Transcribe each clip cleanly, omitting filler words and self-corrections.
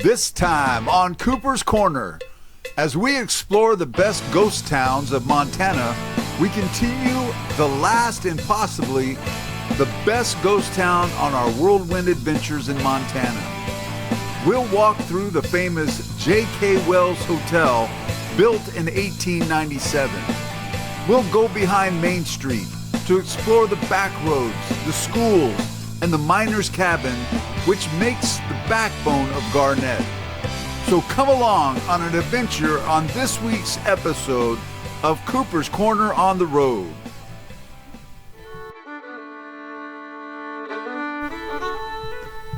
This time on Cooper's Corner, as we explore the best ghost towns of Montana, we continue the last and possibly the best ghost town on our whirlwind adventures in Montana. We'll walk through the famous J.K. Wells Hotel, built in 1897. We'll go behind Main Street to explore the back roads, the schools, and the miner's cabin, which makes the backbone of Garnet. So come along on an adventure on this week's episode of Cooper's Corner on the Road.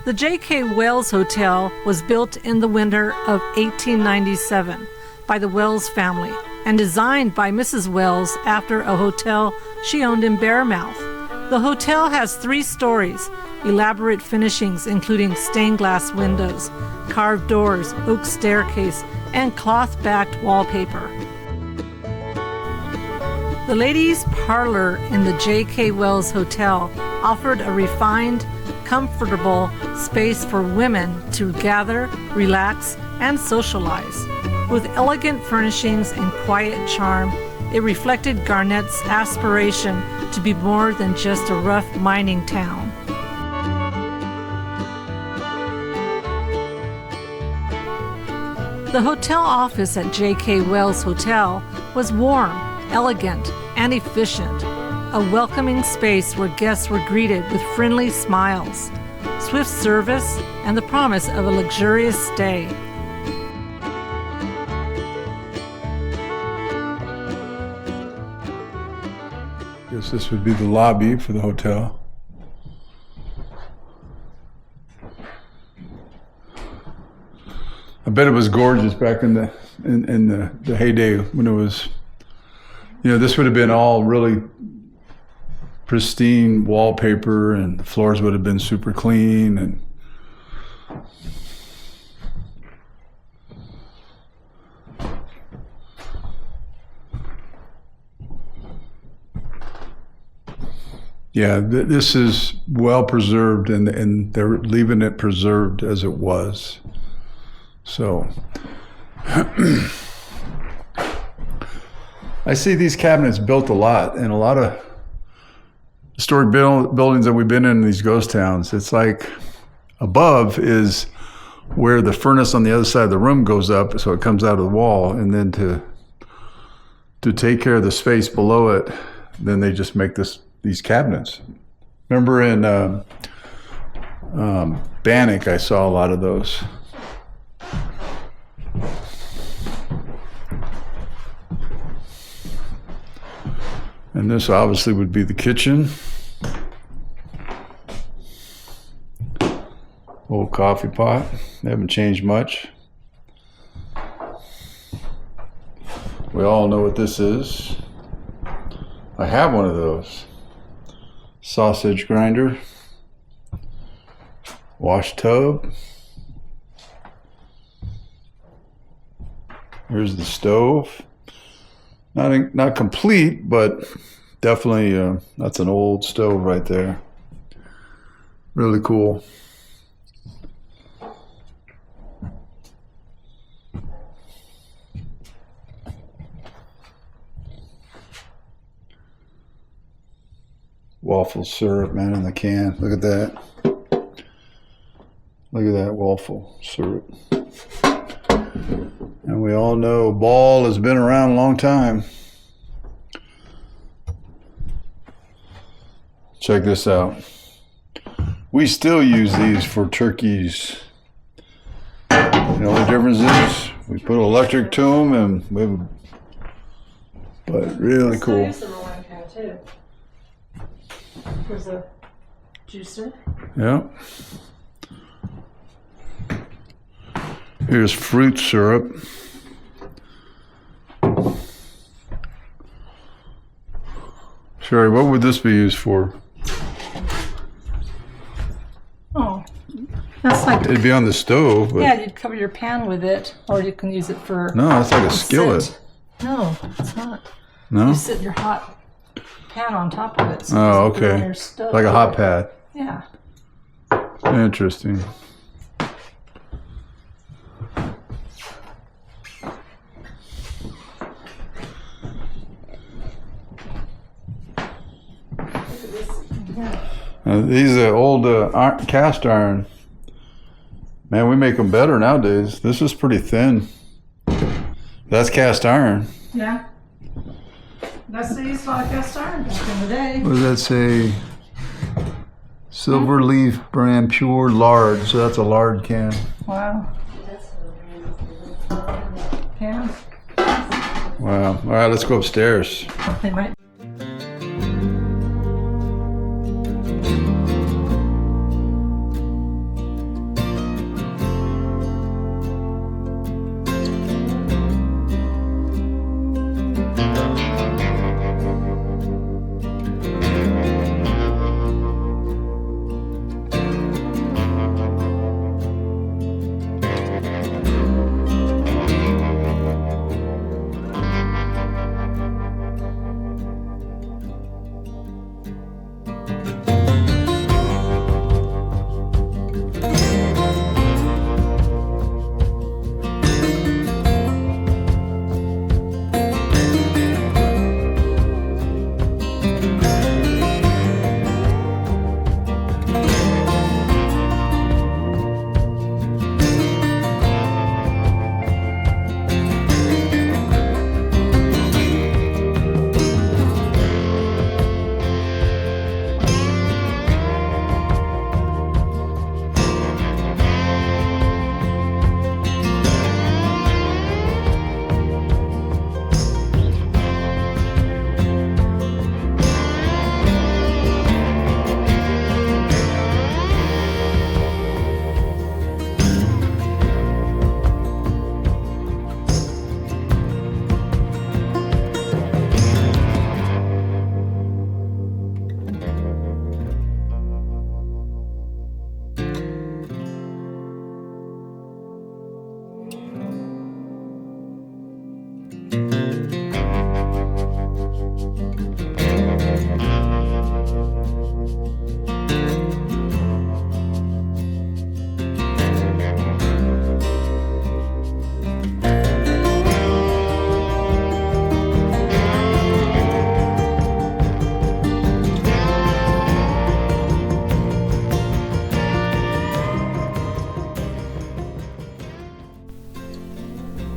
The J.K. Wells Hotel was built in the winter of 1897 by the Wells family and designed by Mrs. Wells after a hotel she owned in Bearmouth. The hotel has 3 stories, elaborate finishings including stained glass windows, carved doors, oak staircase, and cloth-backed wallpaper. The ladies' parlor in the J.K. Wells Hotel offered a refined, comfortable space for women to gather, relax, and socialize. With elegant furnishings and quiet charm, it reflected Garnet's aspiration to be more than just a rough mining town. The hotel office at J.K. Wells Hotel was warm, elegant, and efficient, a welcoming space where guests were greeted with friendly smiles, swift service, and the promise of a luxurious stay. Guess this would be the lobby for the hotel. I bet it was gorgeous back in the heyday when it was, this would have been all really pristine wallpaper and the floors would have been super clean and yeah, this is well preserved and they're leaving it preserved as it was. So I see these cabinets built a lot in a lot of historic buildings that we've been in these ghost towns. It's like above is where the furnace on the other side of the room goes up, so it comes out of the wall, and then to take care of the space below it, then they just make these cabinets. Remember in Bannock, I saw a lot of those. And this obviously would be the kitchen. Old coffee pot. They haven't changed much. We all know what this is. I have one of those. Sausage grinder. Wash tub. Here's the stove. Not complete, but definitely that's an old stove right there. Really cool. Waffle syrup, man, in the can. Look at that. Look at that waffle syrup. And we all know Ball has been around a long time. Check this out. We still use these for turkeys. The only difference is we put electric to them and we have, but really cool. There's a juicer. Yeah. Here's fruit syrup. Sherry, what would this be used for? Oh, that's like... It'd be on the stove. But... Yeah, you'd cover your pan with it, or you can use it for... No, it's like a skillet. Sit. No, it's not. No? You sit your hot pan on top of it. So oh, okay. Like a hot pad. Yeah. Interesting. these old cast iron. Man, we make them better nowadays. This is pretty thin. That's cast iron. Yeah. That's the used cast iron back in the day. What does that say? Silver Leaf brand pure lard. So that's a lard can. Wow. Can? Wow. All right, let's go upstairs. They might.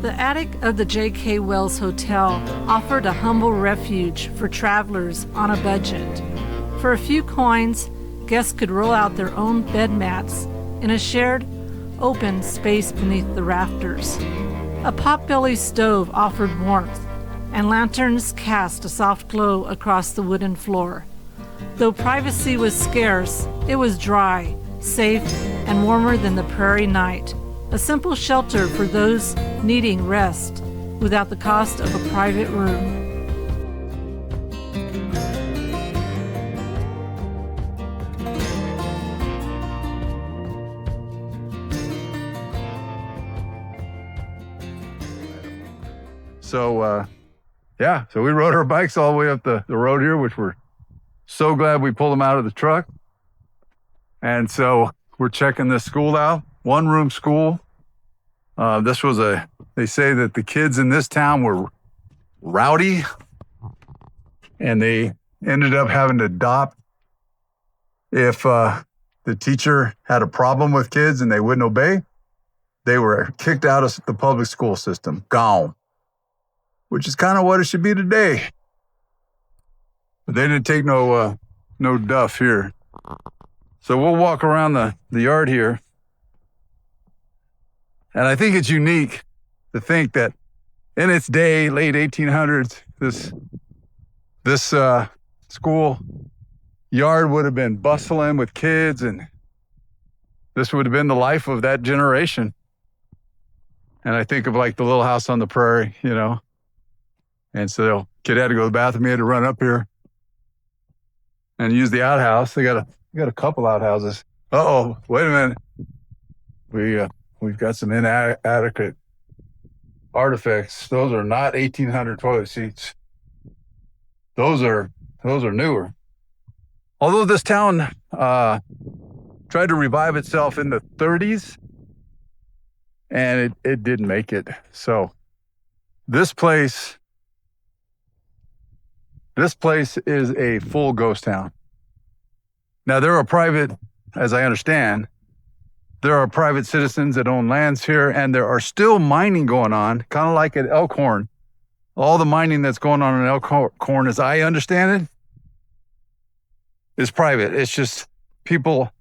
The attic of the J.K. Wells Hotel offered a humble refuge for travelers on a budget. For a few coins, guests could roll out their own bed mats in a shared, open space beneath the rafters. A potbelly stove offered warmth, and lanterns cast a soft glow across the wooden floor. Though privacy was scarce, it was dry, safe, and warmer than the prairie night. A simple shelter for those needing rest without the cost of a private room. So, so we rode our bikes all the way up the road here, which we're so glad we pulled them out of the truck. And so we're checking this school out, one-room school. They say that the kids in this town were rowdy, and they ended up having to adopt if the teacher had a problem with kids and they wouldn't obey. They were kicked out of the public school system, gone, which is kind of what it should be today. But they didn't take no duff here. So we'll walk around the yard here. And I think it's unique to think that in its day, late 1800s, this school yard would have been bustling with kids, and this would have been the life of that generation. And I think of like the Little House on the Prairie, you know. And so kid had to go to the bathroom, he had to run up here and use the outhouse. They got a couple outhouses. Uh-oh, wait a minute. We've got some inadequate artifacts. Those are not 1800 toilet seats. Those are newer. Although this town tried to revive itself in the 30s, and it didn't make it. So this place is a full ghost town. Now, there are private, as I understand, there are private citizens that own lands here, and there are still mining going on, kind of like at Elkhorn. All the mining that's going on in Elkhorn, as I understand it, is private. It's just people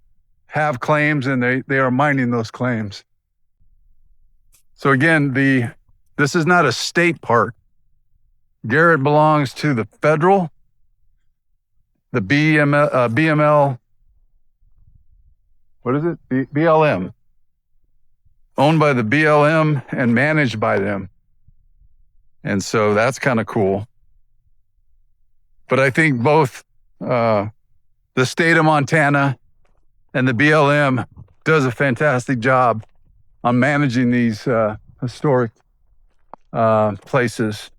have claims, and they are mining those claims. So again, this is not a state park. Garret belongs to the federal, the BML, what is it? BLM. Owned by the BLM and managed by them. And so that's kind of cool. But I think both the state of Montana and the BLM does a fantastic job on managing these historic places.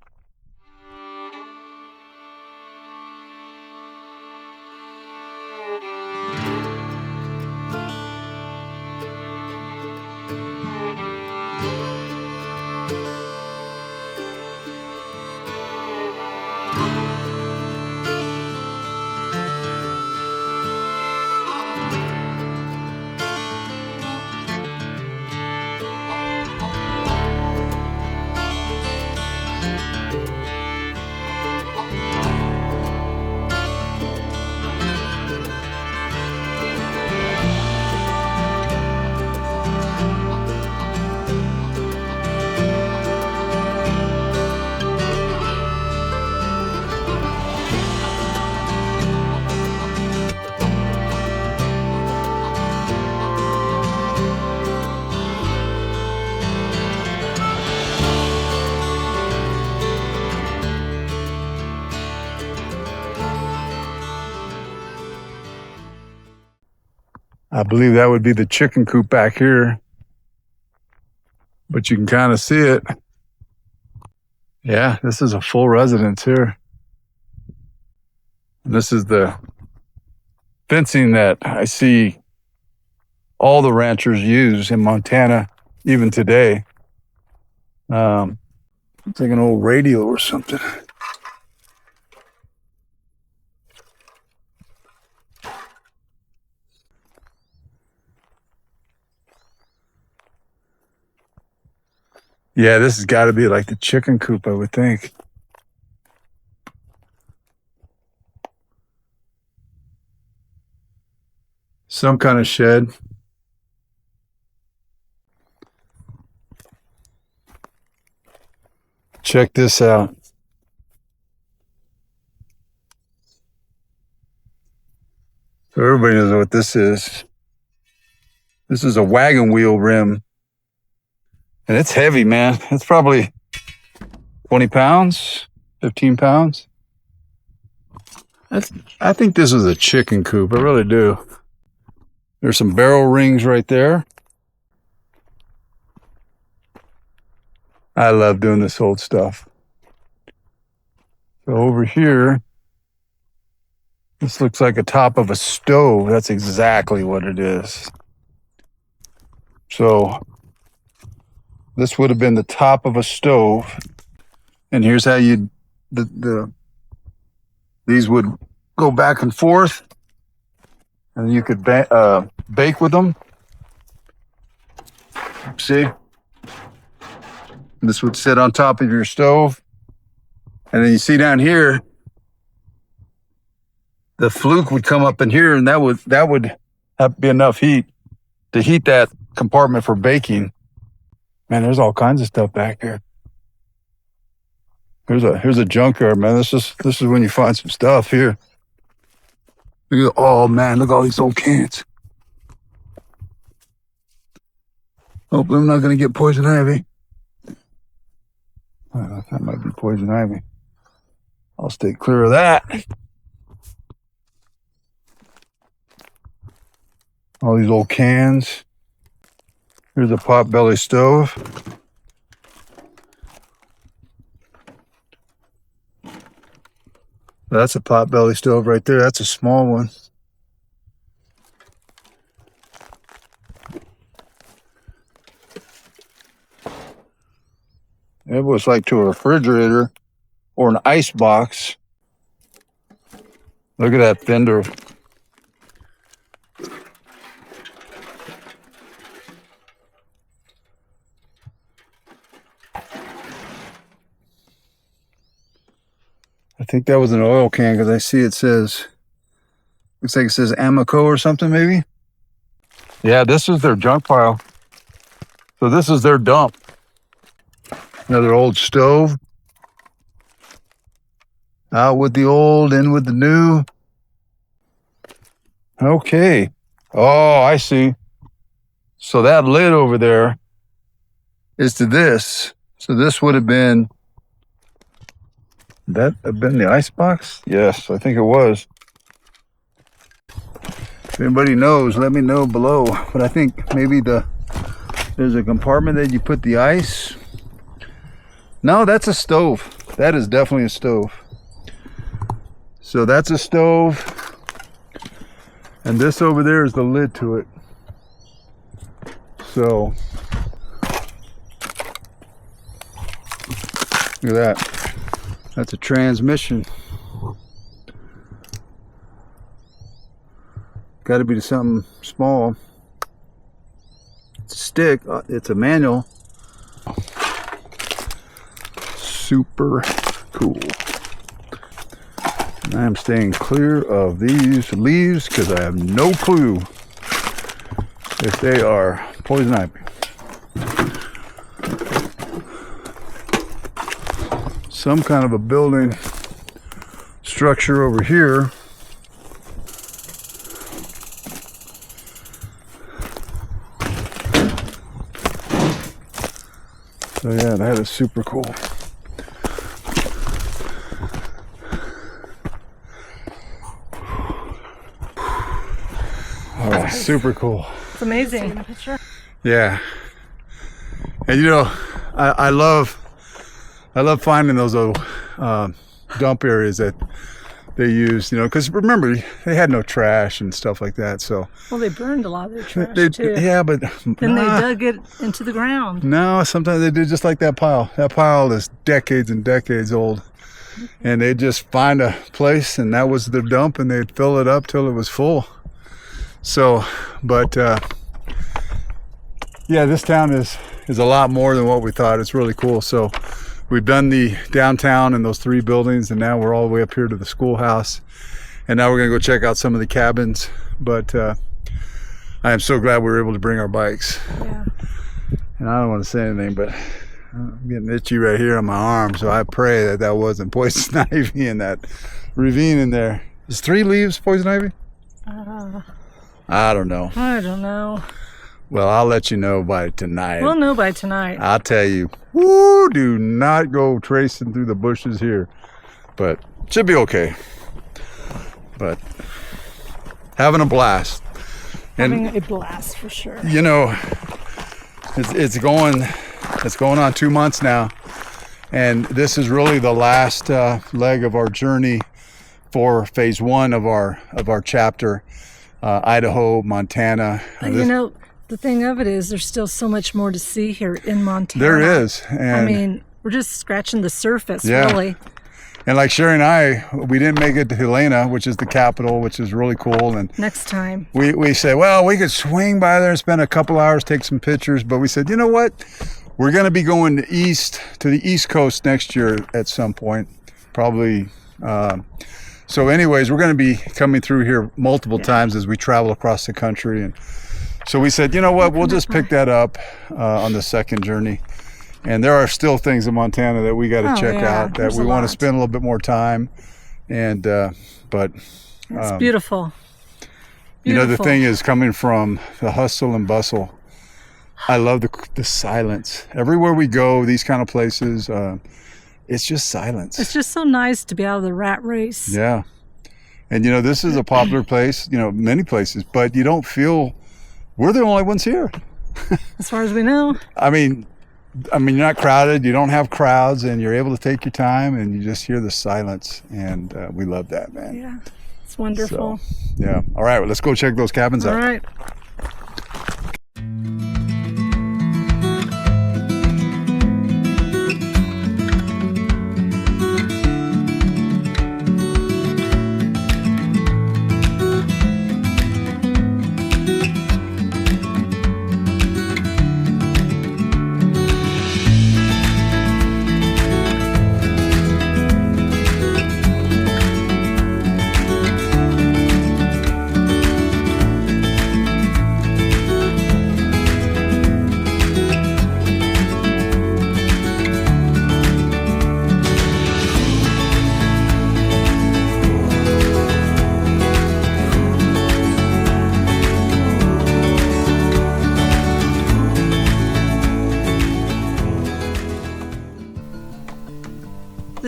I believe that would be the chicken coop back here. But you can kind of see it. Yeah, this is a full residence here. And this is the fencing that I see all the ranchers use in Montana, even today. It's like an old radio or something. Yeah, this has got to be like the chicken coop, I would think. Some kind of shed. Check this out. So everybody knows what this is. This is a wagon wheel rim. And it's heavy, man. It's probably 20 pounds, 15 pounds. I think this is a chicken coop. I really do. There's some barrel rings right there. I love doing this old stuff. So over here, this looks like a top of a stove. That's exactly what it is. So this would have been the top of a stove. And here's how these would go back and forth. And you could bake with them. See? This would sit on top of your stove. And then you see down here, the fluke would come up in here, and that would have be enough heat to heat that compartment for baking. Man, there's all kinds of stuff back here. Here's a junkyard, man. This is when you find some stuff here. Oh man, look at all these old cans. Hopefully I'm not gonna get poison ivy. That might be poison ivy. I'll stay clear of that. All these old cans. Here's a potbelly stove. That's a potbelly stove right there. That's a small one. It was like to a refrigerator or an ice box. Look at that fender. think that was an oil can because I see it says, looks like it says Amoco or something maybe. Yeah, this is their junk pile. So this is their dump. Another old stove. Out with the old, in with the new. Okay. Oh, I see. So that lid over there is to this. So this would have been, that have been the ice box? Yes, I think it was. If anybody knows, let me know below. But I think maybe there's a compartment that you put the ice. No, that's a stove. That is definitely a stove. So that's a stove. And this over there is the lid to it. So, look at that. That's a transmission. Got to be something small. It's a stick. It's a manual. Super cool. And I am staying clear of these leaves because I have no clue if they are poison ivy. Some kind of a building structure over here. So yeah, that is super cool. Oh, super cool. It's amazing. Yeah. And you know, I love finding those little dump areas that they used, you know, because remember, they had no trash and stuff like that. So Well, they burned a lot of their trash too. yeah, but Then they dug it into the ground. no, sometimes they do just like that pile. That pile is decades and decades old. And they'd just find a place and that was their dump and they'd fill it up till it was full. So, but yeah, this town is a lot more than what we thought. It's really cool. So we've done the downtown and those 3 buildings, and now we're all the way up here to the schoolhouse. And now we're gonna go check out some of the cabins. But I am so glad we were able to bring our bikes. Yeah. And I don't want to say anything, but I'm getting itchy right here on my arm. So I pray that that wasn't poison ivy in that ravine in there. Is 3 leaves poison ivy? I don't know. I don't know. Well, I'll let you know by tonight. We'll know by tonight. I'll tell you. Woo, do not go tracing through the bushes here. But should be okay. But having a blast. Having a blast for sure. You know, it's going on 2 months now. And this is really the last leg of our journey for phase 1 of our chapter. Idaho, Montana. You know, the thing of it is there's still so much more to see here in Montana. There is. And I mean, we're just scratching the surface, yeah. really. And like Sherry and I, we didn't make it to Helena, which is the capital, which is really cool. And Next time. we said, well, we could swing by there and spend a couple hours, take some pictures. But we said, you know what? We're going to be going to the East Coast next year at some point, probably. So anyways, we're going to be coming through here multiple times as we travel across the country. And so we said, you know what, we'll just pick that up on the second journey. And there are still things in Montana that we got to check out, that we want to spend a little bit more time. And, but it's beautiful. You know, the thing is, coming from the hustle and bustle, I love the silence. Everywhere we go, these kind of places, it's just silence. It's just so nice to be out of the rat race. Yeah. And, you know, this is a popular place, you know, many places, but you don't feel we're the only ones here. As far as we know. I mean, you're not crowded, you don't have crowds, and you're able to take your time, and you just hear the silence. And we love that, man. Yeah, it's wonderful. So, yeah. All right, well, let's go check those cabins out. All right.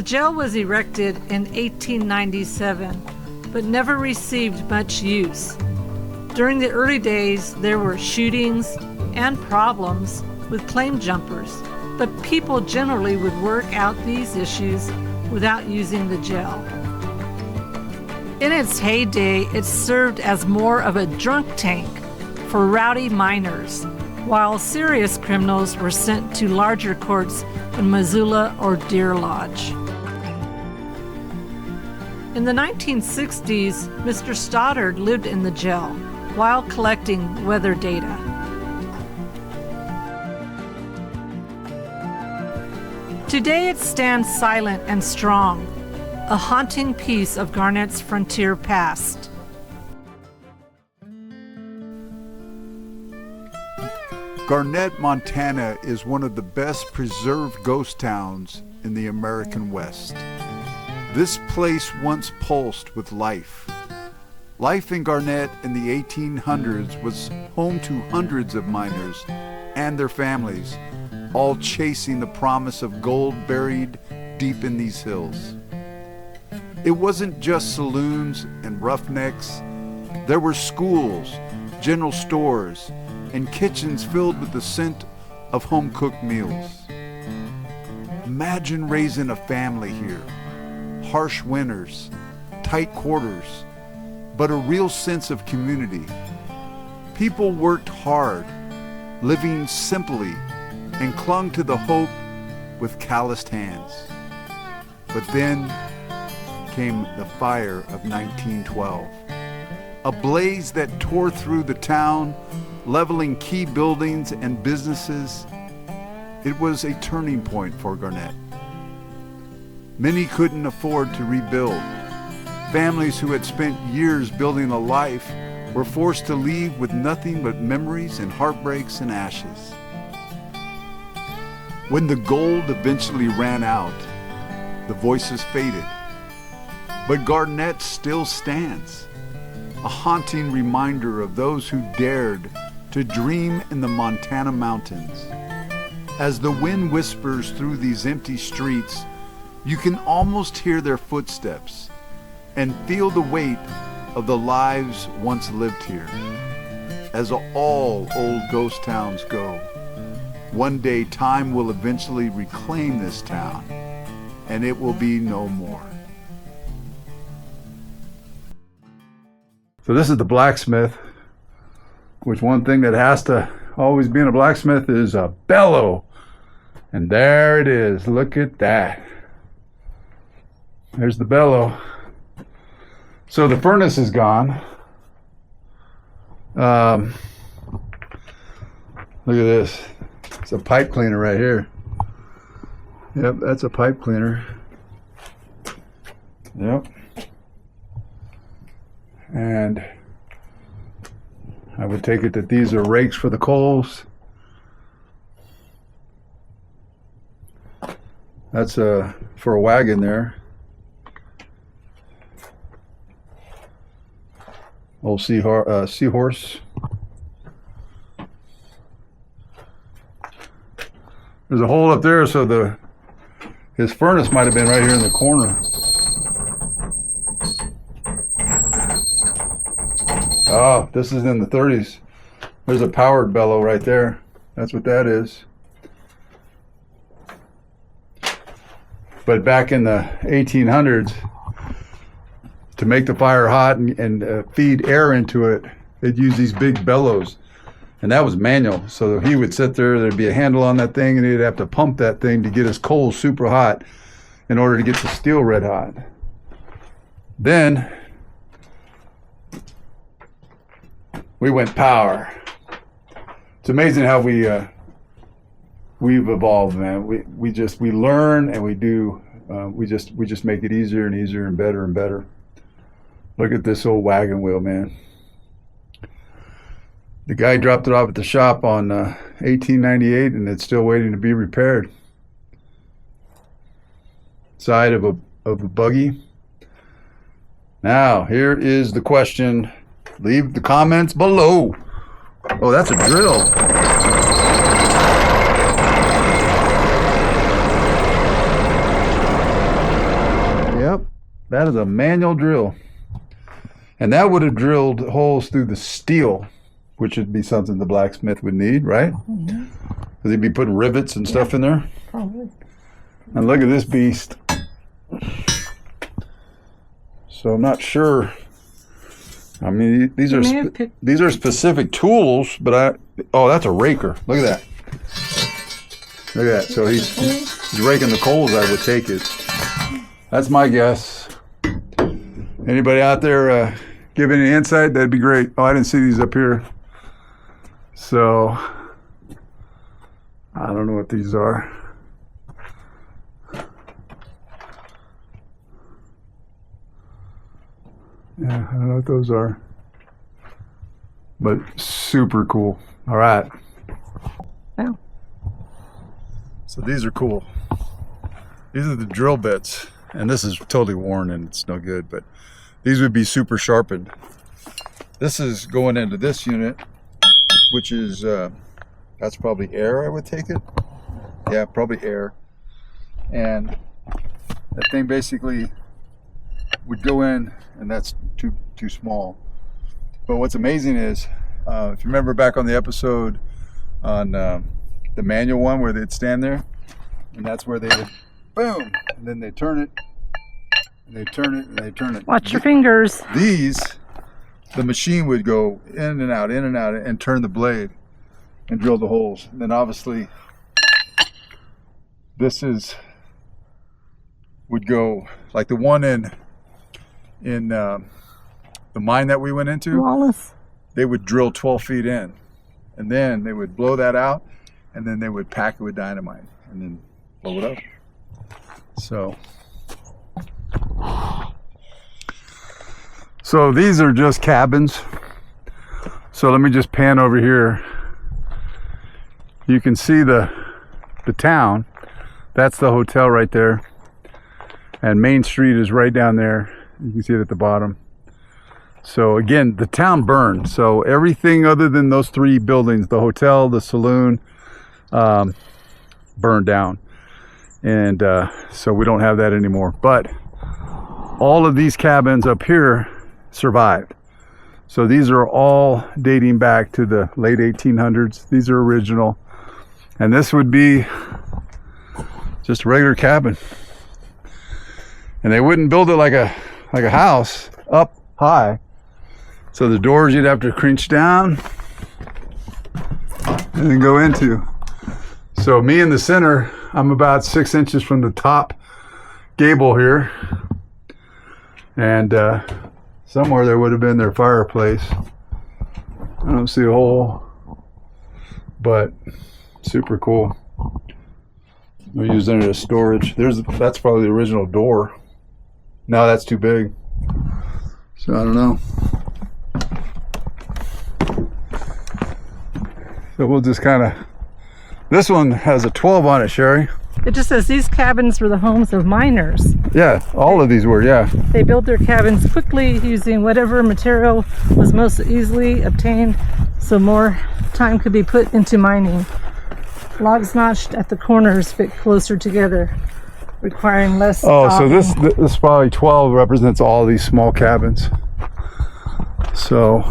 jail was erected in 1897, but never received much use. During the early days, there were shootings and problems with claim jumpers, but people generally would work out these issues without using the jail. In its heyday, it served as more of a drunk tank for rowdy minors, while serious criminals were sent to larger courts in Missoula or Deer Lodge. In the 1960s, Mr. Stoddard lived in the jail while collecting weather data. Today it stands silent and strong, a haunting piece of Garnet's frontier past. Garnet, Montana is one of the best preserved ghost towns in the American West. This place once pulsed with life. Life in Garnet in the 1800s was home to hundreds of miners and their families, all chasing the promise of gold buried deep in these hills. It wasn't just saloons and roughnecks. There were schools, general stores, and kitchens filled with the scent of home-cooked meals. Imagine raising a family here. Harsh winters, tight quarters, but a real sense of community. People worked hard, living simply, and clung to the hope with calloused hands. But then came the fire of 1912, a blaze that tore through the town, leveling key buildings and businesses. It was a turning point for Garnet. Many couldn't afford to rebuild. Families who had spent years building a life were forced to leave with nothing but memories and heartbreaks and ashes. When the gold eventually ran out, the voices faded. But Garnet still stands, a haunting reminder of those who dared to dream in the Montana mountains. As the wind whispers through these empty streets, you can almost hear their footsteps and feel the weight of the lives once lived here. As all old ghost towns go, one day time will eventually reclaim this town, and it will be no more. So this is the blacksmith, which one thing that has to always be in a blacksmith is a bellow. And there it is. Look at that. There's the bellow. So the furnace is gone. Look at this. It's a pipe cleaner right here. Yep, that's a pipe cleaner. Yep. And I would take it that these are rakes for the coals. That's for a wagon there. Old seahorse. There's a hole up there, so his furnace might have been right here in the corner. Oh, this is in the 30s. There's a powered bellow right there. That's what that is. But back in the 1800s, to make the fire hot and feed air into it, they'd use these big bellows. And that was manual. So he would sit there, there'd be a handle on that thing, and he'd have to pump that thing to get his coals super hot in order to get the steel red hot. Then we went power. It's amazing how we've evolved, man. We learn and we do. We just make it easier and easier and better and better. Look at this old wagon wheel, man. The guy dropped it off at the shop on 1898, and it's still waiting to be repaired. Side of a buggy. Now, here is the question. Leave the comments below. Oh, that's a drill. That is a manual drill. And that would have drilled holes through the steel, which would be something the blacksmith would need, right? Because he'd be putting rivets and stuff in there. Probably. And look at this beast. So I'm not sure. I mean, these are specific tools, but oh, that's a raker. Look at that. Look at that. So he's raking the coals, I would take it. That's my guess. Anybody out there give any insight? That'd be great. Oh, I didn't see these up here. So I don't know what these are. Yeah, I don't know what those are. But super cool. All right. Wow. So these are cool. These are the drill bits. And this is totally worn and it's no good, but these would be super sharpened. This is going into this unit, which is, that's probably air, I would take it. Yeah, probably air. And that thing basically would go in, and that's too small. But what's amazing is, if you remember back on the episode on the manual one where they'd stand there, and that's where they would boom, and then they turn it, and they turn it, and they turn it. Watch your fingers. These, the machine would go in and out, and turn the blade and drill the holes. And then obviously, this would go like the one in the mine that we went into. Wallace. They would drill 12 feet in, and then they would blow that out, and then they would pack it with dynamite, and then blow it up. So these are just cabins. So let me just pan over here. You can see the town. That's the hotel right there. And Main Street is right down there. You can see it at the bottom. So again, the town burned. So everything other than those three buildings, the hotel, the saloon, burned down. And so we don't have that anymore. But all of these cabins up here survived. So these are all dating back to the late 1800s. These are original. And this would be just a regular cabin. And they wouldn't build it like a house up high. So the doors you'd have to cringe down and then go into. So me in the center, I'm about 6 inches from the top gable here. And somewhere there would have been their fireplace. I don't see a hole, but super cool. We used it as storage. That's probably the original door. No, that's too big. So I don't know. So we'll just kind of, this one has a 12 on it, Sherry. It just says these cabins were the homes of miners. Yeah, all of these were, yeah. They built their cabins quickly using whatever material was most easily obtained, so more time could be put into mining. Logs notched at the corners fit closer together, requiring less so this probably 12 represents all these small cabins. So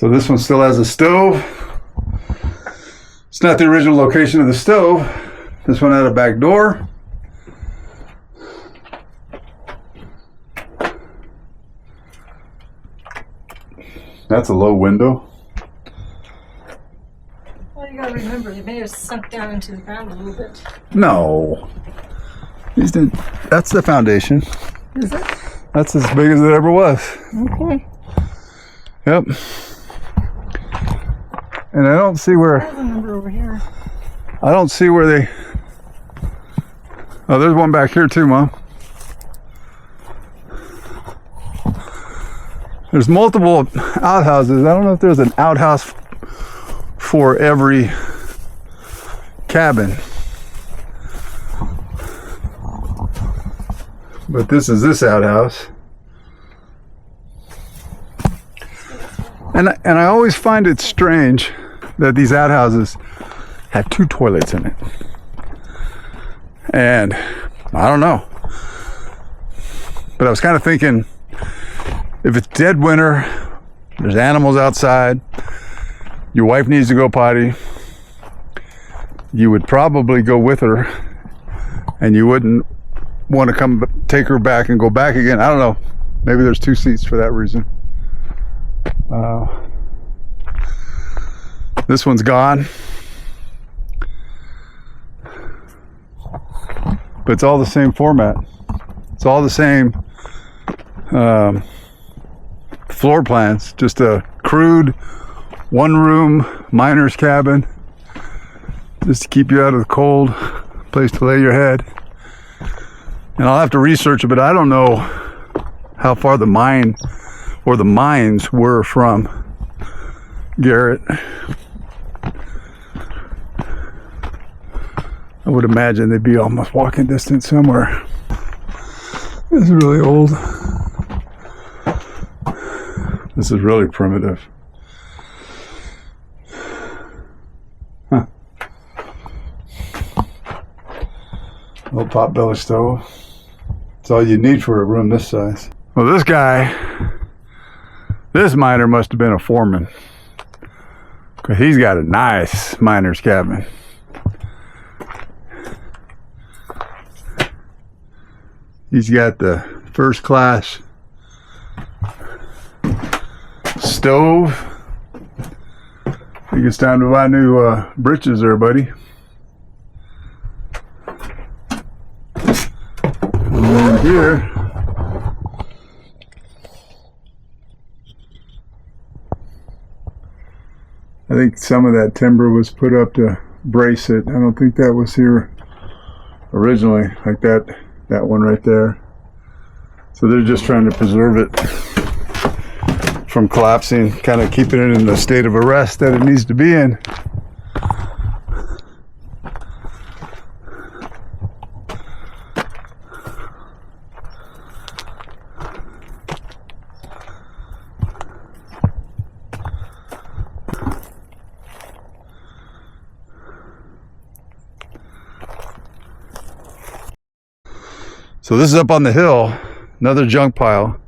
this one still has a stove. It's not the original location of the stove. This one had a back door. That's a low window. Well, you gotta remember, they may have sunk down into the ground a little bit. No. These didn't. That's the foundation. Is it? That's as big as it ever was. Okay. Yep. And I don't see where. There's a number over here. I don't see where they. Oh, there's one back here too, Mom. There's multiple outhouses. I don't know if there's an outhouse for every cabin. But this is this outhouse. And I always find it strange that these outhouses have two toilets in it. And I don't know. But I was kind of thinking, if it's dead winter, there's animals outside, your wife needs to go potty, you would probably go with her, and you wouldn't want to come take her back and go back again. I don't know. Maybe there's 2 seats for that reason. This one's gone. But it's all the same format. It's all the same floor plans. Just a crude 1-room miner's cabin. Just to keep you out of the cold. Place to lay your head. And I'll have to research it, but I don't know how far the mine or the mines were from Garret. I would imagine they'd be almost walking distance somewhere. This is really old. This is really primitive. Huh. Little potbelly stove. That's all you need for a room this size. Well, this miner must have been a foreman, because he's got a nice miner's cabin. He's got the first class stove. I think it's time to buy new britches there, buddy. And then here, I think some of that timber was put up to brace it. I don't think that was here originally, like that one right there. So they're just trying to preserve it from collapsing, kind of keeping it in the state of arrest that it needs to be in. So this is up on the hill, another junk pile.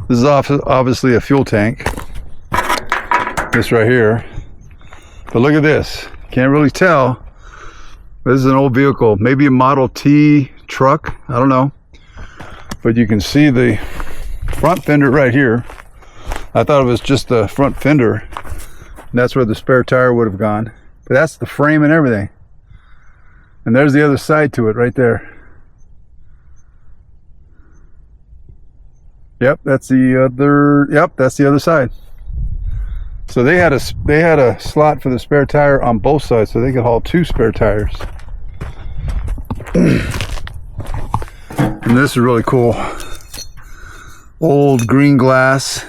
This is obviously a fuel tank. This right here. But look at this. Can't really tell. This is an old vehicle, maybe a Model T truck. I don't know. But you can see the front fender right here. I thought it was just the front fender. And that's where the spare tire would have gone. But that's the frame and everything. And there's the other side to it right there. Yep, that's the other side. So they had a slot for the spare tire on both sides, so they could haul 2 spare tires. And this is really cool. Old green glass.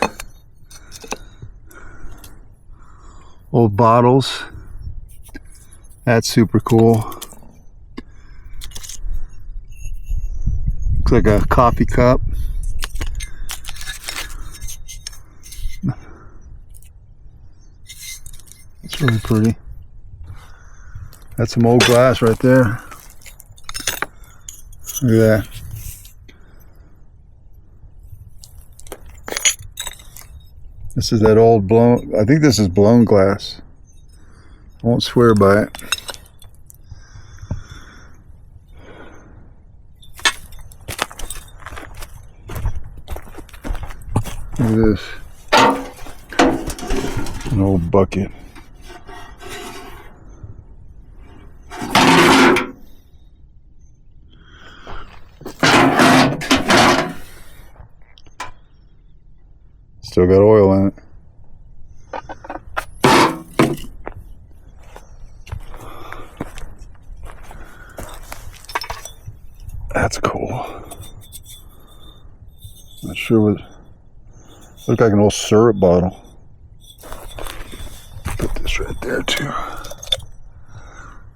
Old bottles. That's super cool. Looks like a coffee cup. It's really pretty. That's some old glass right there. Look at that. This is that old blown, I think this is blown glass. I won't swear by it. Look at this. An old bucket. Still got oil in it. That's cool. Not sure what. Looked like an old syrup bottle. Put this right there too.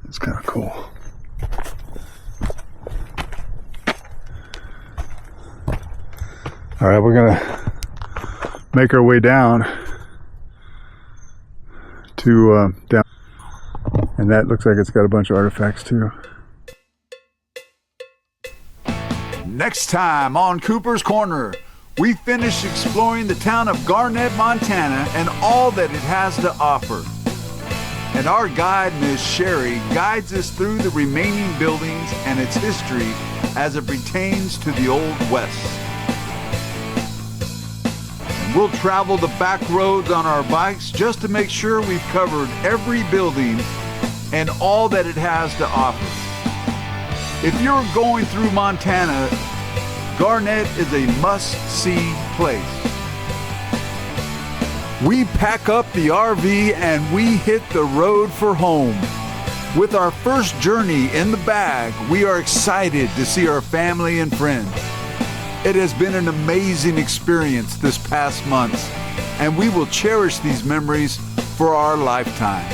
It's kind of cool. All right, we're gonna make our way down to down, and that looks like it's got a bunch of artifacts too. Next time on Cooper's Corner, we finish exploring the town of Garnet, Montana, and all that it has to offer. And our guide, Ms. Sherry, guides us through the remaining buildings and its history as it pertains to the Old West. And we'll travel the back roads on our bikes just to make sure we've covered every building and all that it has to offer. If you're going through Montana, Garnet is a must-see place. We pack up the RV and we hit the road for home. With our first journey in the bag, we are excited to see our family and friends. It has been an amazing experience this past month, and we will cherish these memories for our lifetime.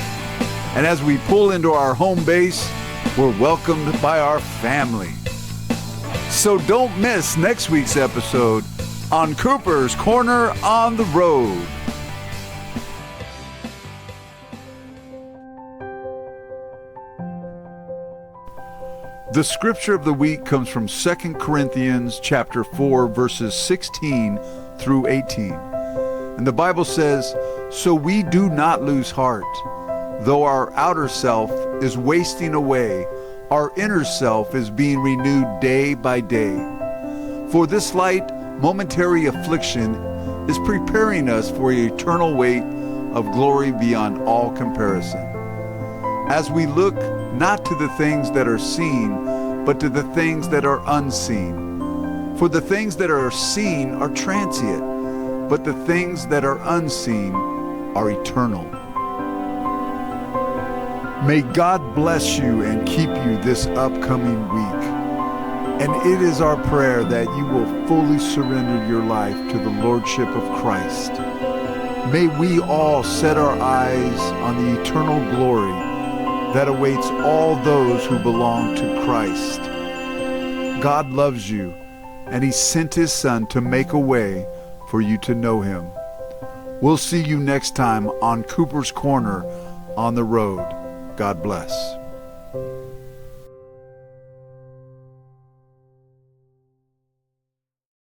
And as we pull into our home base, we're welcomed by our family. So don't miss next week's episode on Cooper's Corner on the Road. The scripture of the week comes from 2 Corinthians chapter 4, verses 16 through 18. And the Bible says, "So we do not lose heart. Though our outer self is wasting away, our inner self is being renewed day by day. For this light, momentary affliction is preparing us for an eternal weight of glory beyond all comparison. As we look not to the things that are seen, but to the things that are unseen. For the things that are seen are transient, but the things that are unseen are eternal." May God bless you and keep you this upcoming week. And it is our prayer that you will fully surrender your life to the Lordship of Christ. May we all set our eyes on the eternal glory that awaits all those who belong to Christ. God loves you, and He sent His Son to make a way for you to know Him. We'll see you next time on Cooper's Corner on the Road. God bless.